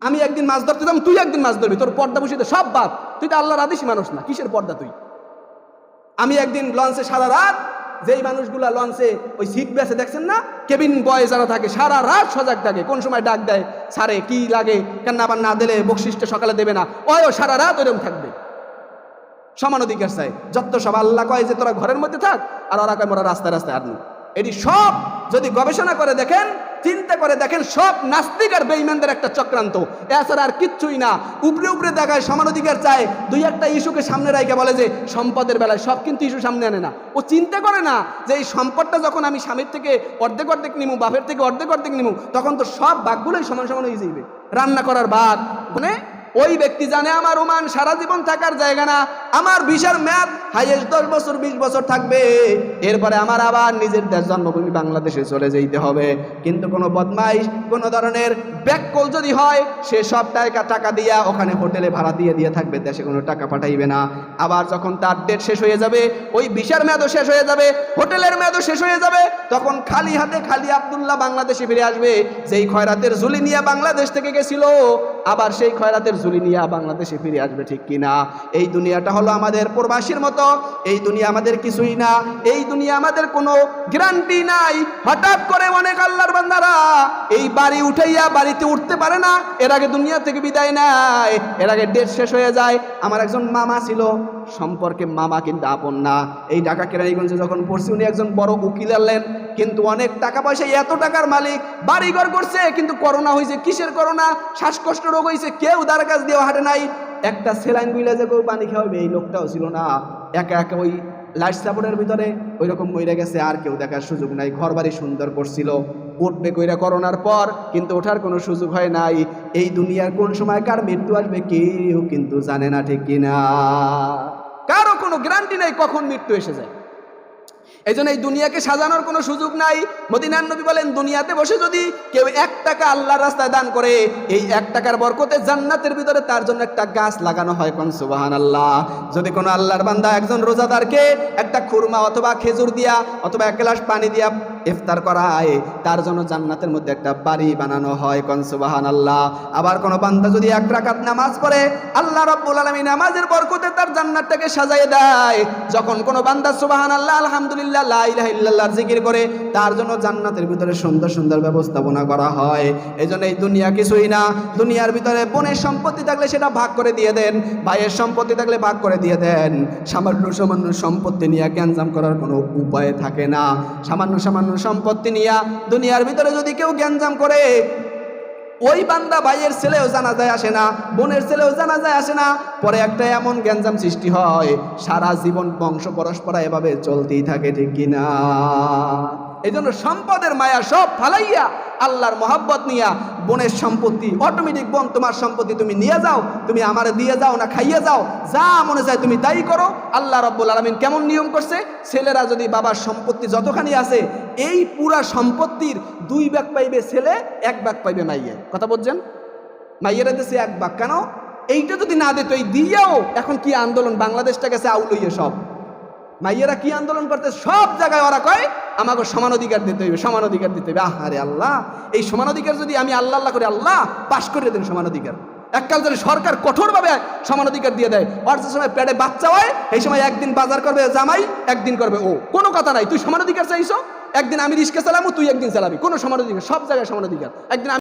আমি একদিন মাছ ধরতে যাম, তুই একদিন মাছ ধরবি, তোর পর্দা বসিয়ে সব বাদ। তুই তো আল্লাহর আদেশই মানুষ না, কিসের পর্দা তুই? আমি একদিন লঞ্চে সারা রাত, যেই মানুষগুলা লঞ্চে ওই সিট বেসে দেখছেন না, কেবিন বয় যারা থাকে সারা রাত সজাগ থাকে, কোন সময় ডাক দেয় সারে কি লাগে কেন, আবার না দিলে বকশিসটা সকালে দেবে না, ও সারা রাত ওইরকম থাকবে। সমান অধিকার চাই। যত সব আল্লাহ কয় যে তোরা ঘরের মধ্যে থাক, আর ওরা কয় মোরা রাস্তায় রাস্তায় আনু। এটি সব যদি গবেষণা করে দেখেন, চিন্তা করে দেখেন, সব নাস্তিক আর বেঈমানদের একটা চক্রান্ত, এছাড়া আর কিচ্ছুই না। উপরে উপরে দেখায় সমান অধিকার চায়, দুই একটা ইস্যুকে সামনে রাখে বলে যে সম্পদের বেলায়, সব কিন্তু ইস্যু সামনে আনে না। ও চিন্তা করে না যে এই সম্পদটা যখন আমি স্বামীর থেকে অর্ধেক অর্ধেক নিমু, বাপের থেকে অর্ধেক অর্ধেক নিমু, তখন তো সব ভাগগুলোই সমান সমান হয়ে যাবে। রান্না করার ভাগ মানে ওই ব্যক্তি জানে আমার ওমান সারা জীবন থাকার জায়গা না, আমার ভিসার মেয়াদ হাইয়েস্ট 10 বছর 20 বছর থাকবে, এরপরে আমার আবার নিজের দেশ জন্মভূমি বাংলাদেশে চলে যেতে হবে। কিন্তু কোনো বদমাইশ, কোনো ধরনের ব্যাককল যদি হয়, সে সব টাকা দিয়া ওখানে হোটেলে ভাড়া দিয়ে থাকবে, দেশে কোনো টাকা পাঠাইবে না। আবার যখন তার ডেট শেষ হয়ে যাবে, ওই ভিসার মেয়াদও শেষ হয়ে যাবে, হোটেলের মেয়াদও শেষ হয়ে যাবে, তখন খালি হাতে খালি আব্দুল্লাহ বাংলাদেশে ফিরে আসবে। যেই খয়রাতের ঝুলি নিয়ে বাংলাদেশ থেকে গেছিল, আবার সেই খয়রাতের ঝুলি নিয়ে বাংলাদেশে ফিরে আসবে, ঠিক কিনা? এই দুনিয়াটা হলো আমাদের প্রবাসীর মতো, এই দুনিয়া আমাদের কিছুই না, এই দুনিয়া আমাদের কোনো গ্যারান্টি নাই। হঠাৎ করে অনেক আল্লাহর বান্দারা এই বাড়ি উঠাইয়া বাড়িতে উঠতে পারে না, এর আগে দুনিয়া থেকে বিদায় নেয়, এর আগে ডেট শেষ হয়ে যায়। আমার একজন মামা ছিল, সম্পর্কে মামা কিন্তু আপন না। এই ঢাকা কেরানীগঞ্জে যখন পড়ছি, উনি একজন বড় উকিল আনলেন, কিন্তু অনেক টাকা পয়সা, এত টাকার মালিক, বাড়িঘর করছে, কিন্তু করোনা হয়েছে। কিসের করোনা? শ্বাসকষ্ট রোগ হয়েছে, কেউ দ্বার কাছ দিয়ে হাঁটে নাই। একটা সেলাইন বুইলা যে কেউ পানি খাওয়াবে, এই লোকটাও ছিল না। একা একা ওই লাইট সাপোর্টের ভিতরে ওই রকম মরে গেছে, আর কেউ দেখার সুযোগ নাই। ঘর বাড়ি সুন্দর করছিল, উঠবে কইরা করোনার পর, কিন্তু ওঠার কোনো সুযোগ হয় নাই। এই দুনিয়ার কোন সময় কার মৃত্যু আসবে কেউ কিন্তু জানে না, ঠিক কিনা? কারো কোনো গ্যারান্টি নাই কখন মৃত্যু এসে যায়। এই জন্য এই দুনিয়াকে সাজানোর কোনো সুযোগ নাই। মদিনার নবী বলেন, দুনিয়াতে বসে যদি কেউ 1 টাকা আল্লাহর রাস্তায় দান করে, এই 1 টাকার বরকতে জান্নাতের ভিতরে তার জন্য একটা গাছ লাগানো হয়। কোন সুবহানাল্লাহ। যদি কোনো আল্লাহর বান্দা একজন রোজাদারকে একটা খুরমা অথবা খেজুর দিয়া অথবা 1 গ্লাস পানি দিয়া ইফতার করায়, তার জন্য জান্নাতের মধ্যে একটা বাড়ি বানানো হয়। কোন সুবহানাল্লাহ। আবার কোনো বান্দা যদি 1 রাকাত নামাজ পড়ে, আল্লাহ রাব্বুল আলামিন নামাজের বরকতে তার জান্নাতটাকে সাজায় দেয়। যখন কোনো বান্দা সুবহানাল্লাহ, আলহামদুলিল্লাহ, লা ইলাহা ইল্লাল্লাহর জিকির করে, তার জন্য জান্নাতের ভিতরে সুন্দর সুন্দর ব্যবস্থাপনা করা হয়। এজন্য এই দুনিয়া কিছুই না। দুনিয়ার ভিতরে বোনের সম্পত্তি থাকলে সেটা ভাগ করে দিয়ে দেন, ভাইয়ের সম্পত্তি থাকলে ভাগ করে দিয়ে দেন। সামান্য সামান্য সম্পত্তি নিয়ে গ্যাঞ্জাম করার কোনো উপায় থাকে না। সামান্য সামান্য সম্পত্তি নিয়ে দুনিয়ার ভিতরে যদি কেউ গ্যাঞ্জাম করে, ওই বান্দা ভাইয়ের ছেলেও জানাজায় আসে না, বোনের ছেলেও জানাজায় আসে না, পরে একটা এমন গ্যাঞ্জাম সৃষ্টি হয়, সারা জীবন বংশ পরস্পরা এভাবে চলতেই থাকে, ঠিক কিনা? এই জন্য সম্পদের মায়া সব ফালাইয়া আল্লাহর মহাব্বত নিয়া, বোনের সম্পত্তি অটোমেটিক, বোন তোমার সম্পত্তি তুমি নিয়ে যাও, তুমি আমারে দিয়ে যাও না খাইয়ে যাও, যা মনে চায় তুমি তাই করো। আল্লাহ রাব্বুল আলামিন কেমন নিয়ম করছে, ছেলেরা যদি বাবার সম্পত্তি যতখানি আছে, এই পুরা সম্পত্তির 2 ভাগ পাইবে ছেলে, 1 ভাগ পাইবে মাইয়ে। কথা বলছেন? মাইয়েরা দিচ্ছে 1 ভাগ। কেন? এইটা যদি না দিত, এই দিয়েও এখন কি আন্দোলন, বাংলাদেশটা গেছে আউলইয়ে সব। মাইয়েরা কি আন্দোলন করতে, সব জায়গায় ওরা কয় আমাকে সমান অধিকার দিতে হইবে, সমান অধিকার দিতে হইবে। আহারে আল্লাহ, এই সমান অধিকার যদি আমি আল্লাহ আল্লাহ করে, আল্লাহ পাশ করে দেন সমান অধিকার। এককাল যদি সরকার কঠোরভাবে সমান অধিকার দিয়ে দেয়, ওর যে সময় পেটে বাচ্চা হয়, এই সময় একদিন বাজার করবে জামাই, একদিন করবে ও, কোনো কথা নাই। তুই সমান অধিকার চাইছো, একদিন আমি রিক্সা চালাবো, তুই একদিন চালাবি, কোনো সমান অধিকার, সব জায়গায় সমান অধিকার। একদিন